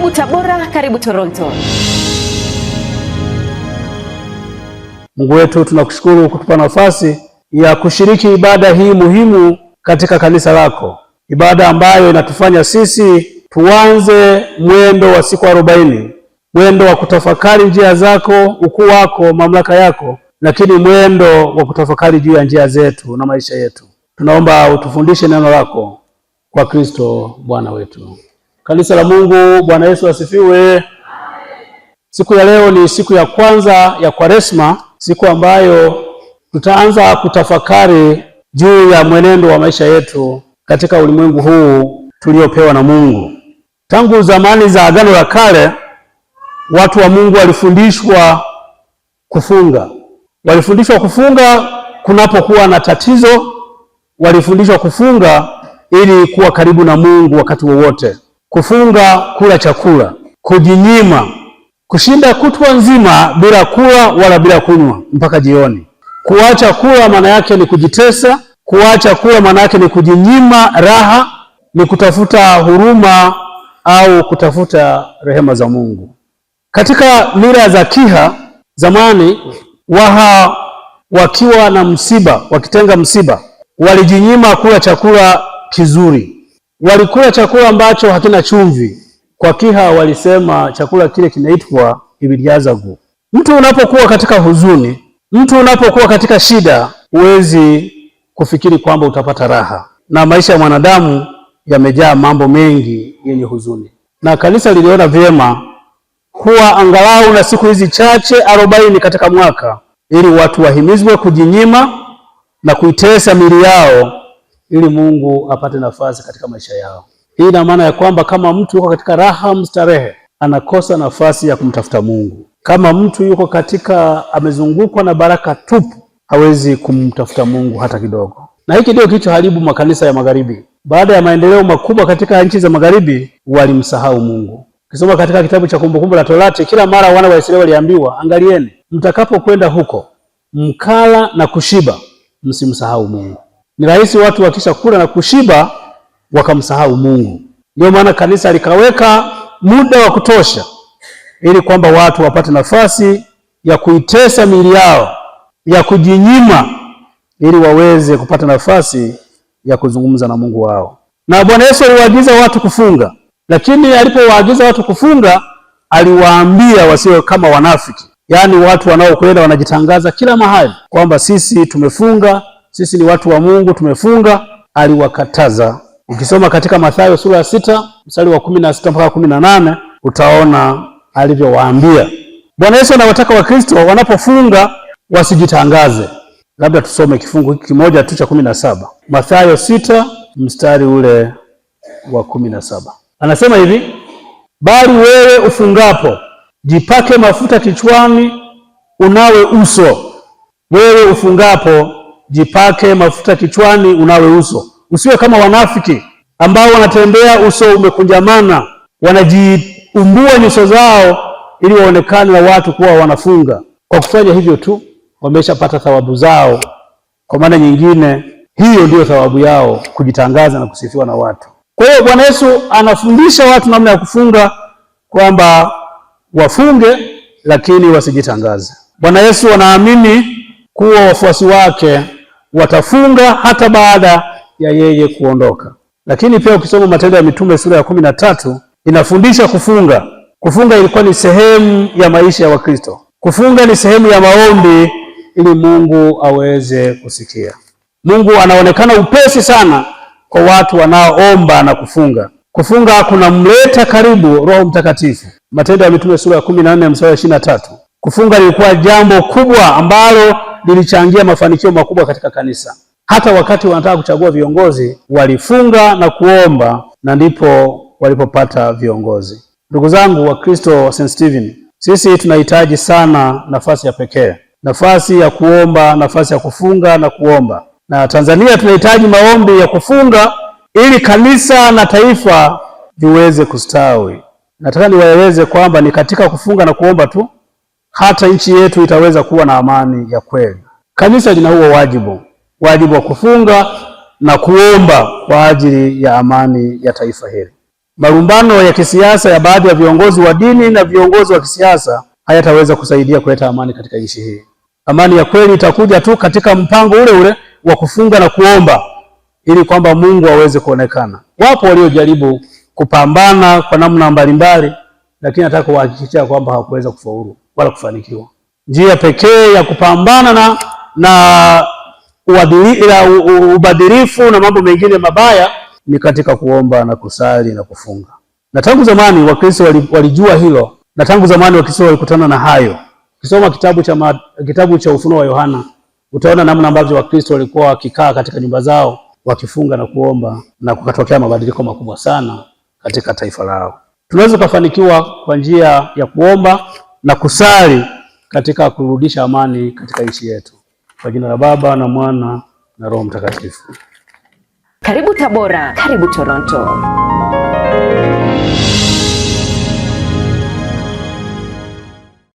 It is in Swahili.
Karibu Tabora, karibu Toronto. Mungu wetu, tunakushukuru kutupa nafasi ya kushiriki ibada hii muhimu katika kanisa lako. Ibada ambayo inatufanya sisi tuanze mwendo wa siku 40, mwendo wa kutafakari njia zako, ukuu wako, mamlaka yako, lakini mwendo wa kutafakari juu ya njia zetu na maisha yetu. Tunaomba utufundishe neno lako kwa Kristo Bwana wetu. Kanisa la Mungu, Bwana Yesu asifiwe. Siku ya leo ni siku ya kwanza ya Kwaresma, siku ambayo tutaanza kutafakari juu ya mwenendo wa maisha yetu katika ulimwengu huu tuliopewa na Mungu. Tangu zamani za Agano la Kale, watu wa Mungu walifundishwa kufunga. Walifundishwa kufunga kunapokuwa na tatizo, walifundishwa kufunga ili kuwa karibu na Mungu wakati wowote. Kufunga kula chakula, kujinyima, kushinda kutwa nzima bila kula wala bila kunywa mpaka jioni. Kuacha kula maana yake ni kujitesa, kuacha kula maana yake ni kujinyima raha, ni kutafuta huruma au kutafuta rehema za Mungu. Katika mila za Kiha zamani, Waha wakiwa na msiba, wakitenga msiba, walijinyima kula chakula kizuri. Walikula chakula ambacho hakina chumvi. Kwa Kiha walisema chakula kile kinaitwa ibiryazagu. Mtu unapokuwa katika huzuni, mtu unapokuwa katika shida, huwezi kufikiri kwamba utapata raha. Na maisha ya mwanadamu yamejaa mambo mengi yenye huzuni. Na kanisa liliona vyema kuwa angalau na siku hizi chache 40 katika mwaka, ili watu wahimizwe kujinyima na kuitesa miili yao ili Mungu apate nafasi katika maisha yao. Hii ina maana ya kwamba kama mtu yuko katika raha mstarehe, anakosa nafasi ya kumtafuta Mungu. Kama mtu yuko katika amezungukwa na baraka tupu, hawezi kumtafuta Mungu hata kidogo. Na hiki ndio kilichoharibu makanisa ya magharibi. Baada ya maendeleo makubwa katika nchi za magharibi, walimsahau Mungu. Ukisoma katika kitabu cha Kumbukumbu la Torati, kila mara wana wa Israeli waliambiwa, angalieni, mtakapokwenda huko, mkala na kushiba, msimsahau Mungu. Ni rahisi watu wakisha kula na kushiba wakamsahau Mungu. Ndio maana kanisa likaweka muda wa kutosha ili kwamba watu wapate nafasi ya kuitesa miili yao, ya kujinyima, ili waweze kupata nafasi ya kuzungumza na Mungu wao. Na Bwana Yesu aliwaagiza watu kufunga, lakini alipowaagiza watu kufunga, aliwaambia wasiwe kama wanafiki. Yaani watu wanaokwenda wanajitangaza kila mahali kwamba sisi tumefunga, sisi ni watu wa Mungu, tumefunga. Aliwakataza. Ukisoma katika Mathayo sura ya 6 mstari wa 16 mpaka 18, utaona alivyowaambia. Bwana Yesu anawataka Wakristo wanapofunga wasijitangaze. Labda tusome kifungu hiki kimoja tu cha 17. Mathayo 6 mstari ule wa 17. Anasema hivi: bali wewe ufungapo, jipake mafuta kichwani, unawe uso. Wewe ufungapo, jipake mafuta kichwani, unawe uso. Usiwe kama wanafiki ambao wanatembea uso umekunjamana, wanajiumbua nyuso zao ili waonekane na watu kuwa wanafunga. Kwa kufanya hivyo tu wameshapata thawabu zao. Kwa maana nyingine, hiyo ndiyo thawabu yao, kujitangaza na kusifiwa na watu. Kwa hiyo Bwana Yesu anafundisha watu namna ya kufunga, kwamba wafunge lakini wasijitangaze. Bwana Yesu anaamini kuwa wafuasi wake watafunga hata baada ya yeye kuondoka. Lakini pia ukisoma Matendo ya Mitume sura ya 13 inafundisha kufunga. Kufunga ilikuwa ni sehemu ya maisha ya Wakristo. Kufunga ni sehemu ya maombi ili Mungu aweze kusikia. Mungu anaonekana upesi sana kwa watu wanaoomba na kufunga. Kufunga kunamleta karibu Roho Mtakatifu. Matendo ya Mitume sura ya 14 mstari wa 23. Kufunga lilikuwa jambo kubwa ambalo lilichangia mafanikio makubwa katika kanisa. Hata wakati wanataka kuchagua viongozi, walifunga na kuomba, na ndipo walipopata viongozi. Ndugu zangu wa Kristo wa St. Stephen, sisi tunahitaji sana nafasi ya pekee, nafasi ya kuomba, nafasi ya kufunga na kuomba. Na Tanzania tunahitaji maombi ya kufunga ili kanisa na taifa viweze kustawi. Nataka niwaeleze kwamba ni katika kufunga na kuomba tu hata nchi yetu itaweza kuwa na amani ya kweli. Kanisa lina huo wajibu wa kufunga na kuomba kwa ajili ya amani ya taifa hili. Malumbano ya kisiasa ya baadhi ya viongozi wa dini na viongozi wa kisiasa hayataweza kusaidia kuleta amani katika nchi hii. Amani ya kweli itakuja tu katika mpango ule ule wa kufunga na kuomba, ili kwamba Mungu aweze kuonekana. Wapo waliojaribu kupambana kwa namna mbalimbali, lakini nataka kuhakikishia kwamba hawakuweza kufaulu wala kufanikiwa. Njia pekee ya kupambana na ubadhirifu na mambo mengine mabaya ni katika kuomba na kusali na kufunga. Na tangu zamani Wakristo walijua hilo, na tangu zamani Wakristo walikutana na hayo. Ukisoma kitabu cha Ufunuo wa Yohana, utaona namna ambavyo Wakristo walikuwa wakikaa katika nyumba zao wakifunga na kuomba, na kukatokea mabadiliko makubwa sana katika taifa lao. Tunaweza kufanikiwa kwa njia ya kuomba na kusali katika kurudisha amani katika nchi yetu. Kwa jina la Baba na Mwana na Roho Mtakatifu. Karibu Tabora, karibu Toronto.